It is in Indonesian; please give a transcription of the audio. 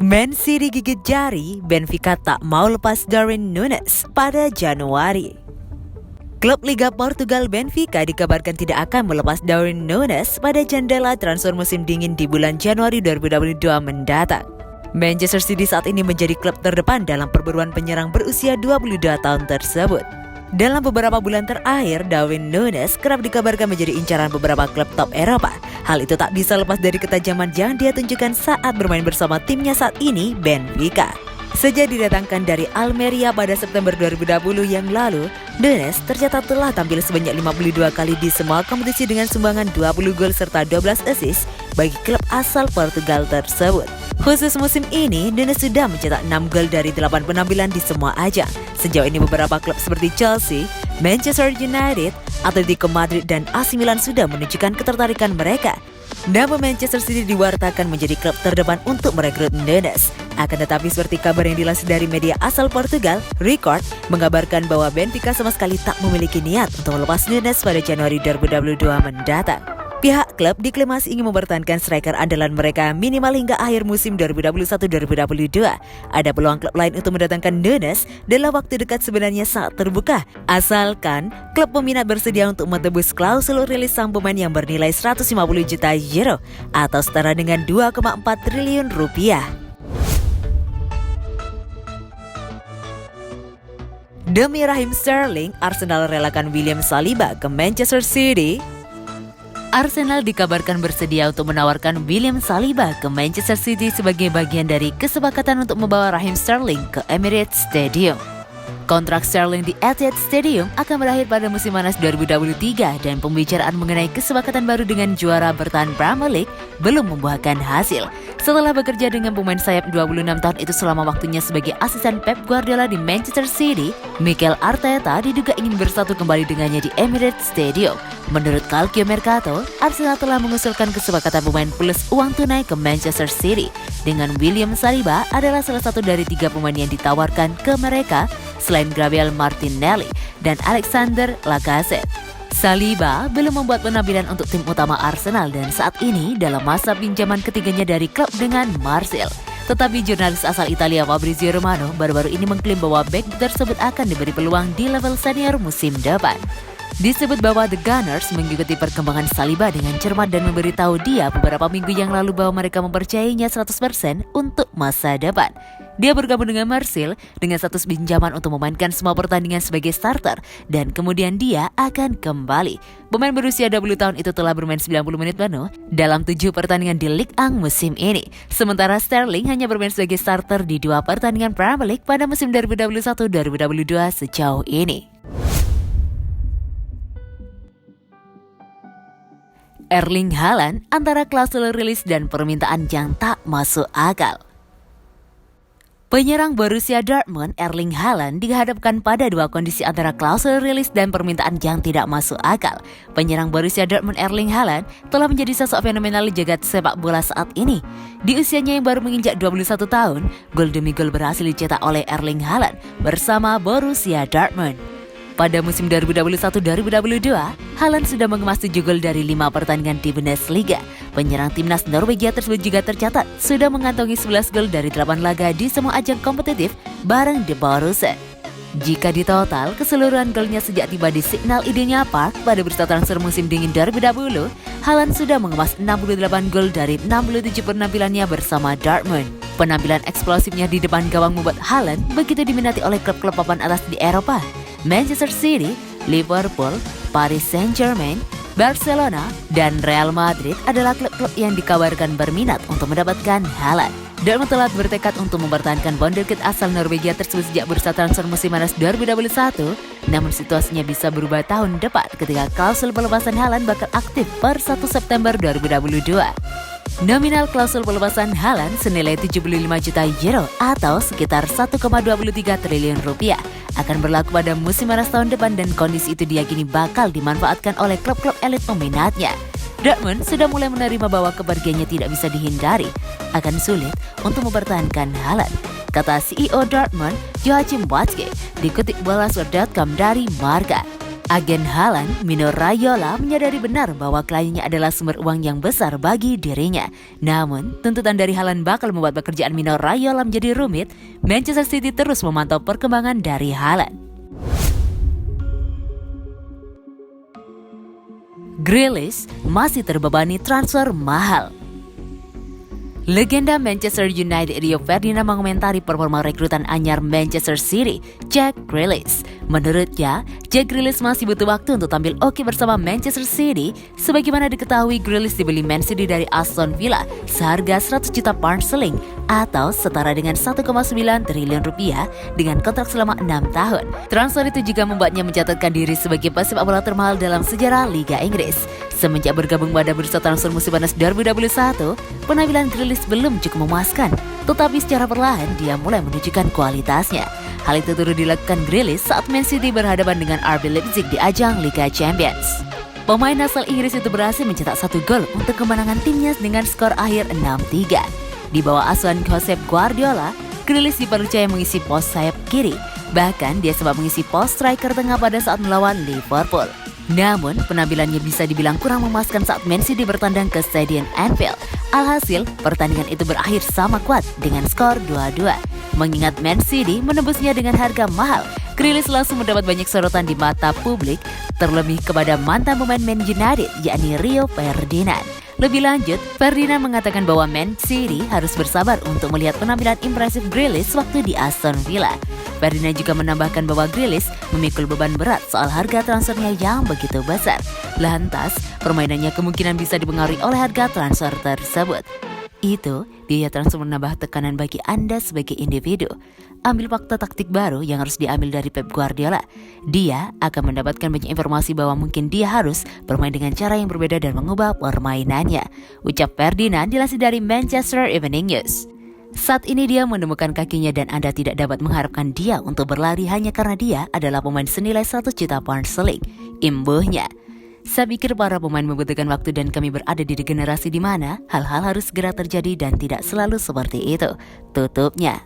Man City gigit jari, Benfica tak mau lepas Darwin Núñez pada Januari. Klub Liga Portugal Benfica dikabarkan tidak akan melepas Darwin Núñez pada jendela transfer musim dingin di bulan Januari 2022 mendatang. Manchester City saat ini menjadi klub terdepan dalam perburuan penyerang berusia 22 tahun tersebut. Dalam beberapa bulan terakhir, Darwin Núñez kerap dikabarkan menjadi incaran beberapa klub top Eropa. Hal itu tak bisa lepas dari ketajaman yang dia tunjukkan saat bermain bersama timnya saat ini, Benfica. Sejak didatangkan dari Almeria pada September 2020 yang lalu, Núñez tercatat telah tampil sebanyak 52 kali di semua kompetisi dengan sumbangan 20 gol serta 12 assist bagi klub asal Portugal tersebut. Khusus musim ini, Núñez sudah mencetak 6 gol dari 8 penampilan di semua ajang. Sejauh ini beberapa klub seperti Chelsea, Manchester United, Atletico Madrid, dan AC Milan sudah menunjukkan ketertarikan mereka. Nama Manchester City diwartakan menjadi klub terdepan untuk merekrut Núñez. Akan tetapi seperti kabar yang dilansir dari media asal Portugal, Record mengabarkan bahwa Benfica sama sekali tak memiliki niat untuk melepas Núñez pada Januari 2022 mendatang. Pihak klub diklaim masih ingin mempertahankan striker andalan mereka minimal hingga akhir musim 2021-2022. Ada peluang klub lain untuk mendatangkan Núñez dalam waktu dekat sebenarnya sangat terbuka, asalkan klub peminat bersedia untuk menebus klausul rilis sang pemain yang bernilai 150 juta euro atau setara dengan 2,4 triliun rupiah. Demi Raheem Sterling, Arsenal relakan William Saliba ke Manchester City. Arsenal dikabarkan bersedia untuk menawarkan William Saliba ke Manchester City sebagai bagian dari kesepakatan untuk membawa Raheem Sterling ke Emirates Stadium. Kontrak Sterling di Etihad Stadium akan berakhir pada musim panas 2023 dan pembicaraan mengenai kesepakatan baru dengan juara bertahan Premier League belum membuahkan hasil. Setelah bekerja dengan pemain sayap 26 tahun itu selama waktunya sebagai asisten Pep Guardiola di Manchester City, Mikel Arteta diduga ingin bersatu kembali dengannya di Emirates Stadium. Menurut Calcio Mercato, Arsenal telah mengusulkan kesepakatan pemain plus uang tunai ke Manchester City. Dengan William Saliba adalah salah satu dari 3 pemain yang ditawarkan ke mereka selain Gabriel Martinelli dan Alexander Lacazette. Saliba belum membuat penampilan untuk tim utama Arsenal dan saat ini dalam masa pinjaman ketiganya dari klub dengan Marseille. Tetapi jurnalis asal Italia Fabrizio Romano baru-baru ini mengklaim bahwa bek tersebut akan diberi peluang di level senior musim depan. Disebut bahwa The Gunners mengikuti perkembangan Saliba dengan cermat dan memberitahu dia beberapa minggu yang lalu bahwa mereka mempercayainya 100% untuk masa depan. Dia bergabung dengan Marseille dengan status pinjaman untuk memainkan semua pertandingan sebagai starter dan kemudian dia akan kembali. Pemain berusia 20 tahun itu telah bermain 90 menit penuh dalam 7 pertandingan di Ligue 1 musim ini. Sementara Sterling hanya bermain sebagai starter di 2 pertandingan Premier League pada musim 2021-2022 sejauh ini. Erling Haaland antara klausul rilis dan permintaan yang tak masuk akal. Penyerang Borussia Dortmund Erling Haaland dihadapkan pada 2 kondisi antara klausul rilis dan permintaan yang tidak masuk akal. Penyerang Borussia Dortmund Erling Haaland telah menjadi sosok fenomenal jagat sepak bola saat ini. Di usianya yang baru menginjak 21 tahun, gol demi gol berhasil dicetak oleh Erling Haaland bersama Borussia Dortmund. Pada musim 2021-2022, Haaland sudah mengemas 7 gol dari 5 pertandingan di Bundesliga. Penyerang timnas Norwegia tersebut juga tercatat sudah mengantongi 11 gol dari 8 laga di semua ajang kompetitif bareng The Borussia. Jika ditotal, keseluruhan golnya sejak tiba di Signal Iduna Park pada bursa transfer musim dingin 2020, Haaland sudah mengemas 68 gol dari 67 penampilannya bersama Dortmund. Penampilan eksplosifnya di depan gawang membuat Haaland begitu diminati oleh klub-klub papan atas di Eropa. Manchester City, Liverpool, Paris Saint-Germain, Barcelona, dan Real Madrid adalah klub-klub yang dikabarkan berminat untuk mendapatkan Haaland. Dortmund telah bertekad untuk mempertahankan wonderkid asal Norwegia tersebut sejak bursa transfer musim panas 2021, namun situasinya bisa berubah tahun depan ketika klausul pelepasan Haaland bakal aktif per 1 September 2022. Nominal klausul pelepasan Haaland senilai 75 juta euro atau sekitar 1,23 triliun rupiah akan berlaku pada musim panas tahun depan dan kondisi itu diyakini bakal dimanfaatkan oleh klub-klub elit peminatnya. Dortmund sudah mulai menerima bahwa kepergiannya tidak bisa dihindari, akan sulit untuk mempertahankan Haaland. kata CEO Dortmund Joachim Watzke, dikutip bola.com dari Marca. Agen Haaland, Mino Raiola, menyadari benar bahwa kliennya adalah sumber uang yang besar bagi dirinya. Namun, tuntutan dari Haaland bakal membuat pekerjaan Mino Raiola menjadi rumit. Manchester City terus memantau perkembangan dari Haaland. Grealish masih terbebani transfer mahal. Legenda Manchester United Rio Ferdinand mengomentari performa rekrutan anyar Manchester City, Jack Grealish. Menurutnya, Jack Grealish masih butuh waktu untuk tampil oke bersama Manchester City. Sebagaimana diketahui, Grealish dibeli Man City dari Aston Villa seharga 100 juta pound sterling atau setara dengan 1,9 triliun rupiah dengan kontrak selama 6 tahun. Transfer itu juga membuatnya mencatatkan diri sebagai pesepak bola termahal dalam sejarah Liga Inggris. Semenjak bergabung pada bursa transfer musim panas 2021, penampilan Grealish belum cukup memuaskan, tetapi secara perlahan dia mulai menunjukkan kualitasnya. Hal itu turut dilakukan Grealish saat Man City berhadapan dengan RB Leipzig di ajang Liga Champions. Pemain asal Inggris itu berhasil mencetak 1 gol untuk kemenangan timnya dengan skor akhir 6-3. Di bawah asuhan Josep Guardiola, Grealish dipercaya mengisi pos sayap kiri. Bahkan dia sempat mengisi pos striker tengah pada saat melawan Liverpool. Namun, penampilannya bisa dibilang kurang memuaskan saat Man City bertandang ke Stadion Anfield. Alhasil, pertandingan itu berakhir sama kuat dengan skor 2-2. Mengingat Man City menembusnya dengan harga mahal, Grealish langsung mendapat banyak sorotan di mata publik, terlebih kepada mantan pemain Man United, yakni Rio Ferdinand. Lebih lanjut, Ferdinand mengatakan bahwa Man City harus bersabar untuk melihat penampilan impresif Grealish waktu di Aston Villa. Ferdinand juga menambahkan bahwa Grealish memikul beban berat soal harga transfernya yang begitu besar. Lantas, permainannya kemungkinan bisa dipengaruhi oleh harga transfer tersebut. Itu, biaya transfer menambah tekanan bagi Anda sebagai individu. Ambil fakta taktik baru yang harus diambil dari Pep Guardiola. Dia akan mendapatkan banyak informasi bahwa mungkin dia harus bermain dengan cara yang berbeda dan mengubah permainannya, ucap Ferdinand dilansir dari Manchester Evening News. Saat ini dia menemukan kakinya dan Anda tidak dapat mengharapkan dia untuk berlari hanya karena dia adalah pemain senilai 100 juta pound sterling, imbuhnya. Saya pikir para pemain membutuhkan waktu dan kami berada di generasi di mana hal-hal harus segera terjadi dan tidak selalu seperti itu, tutupnya.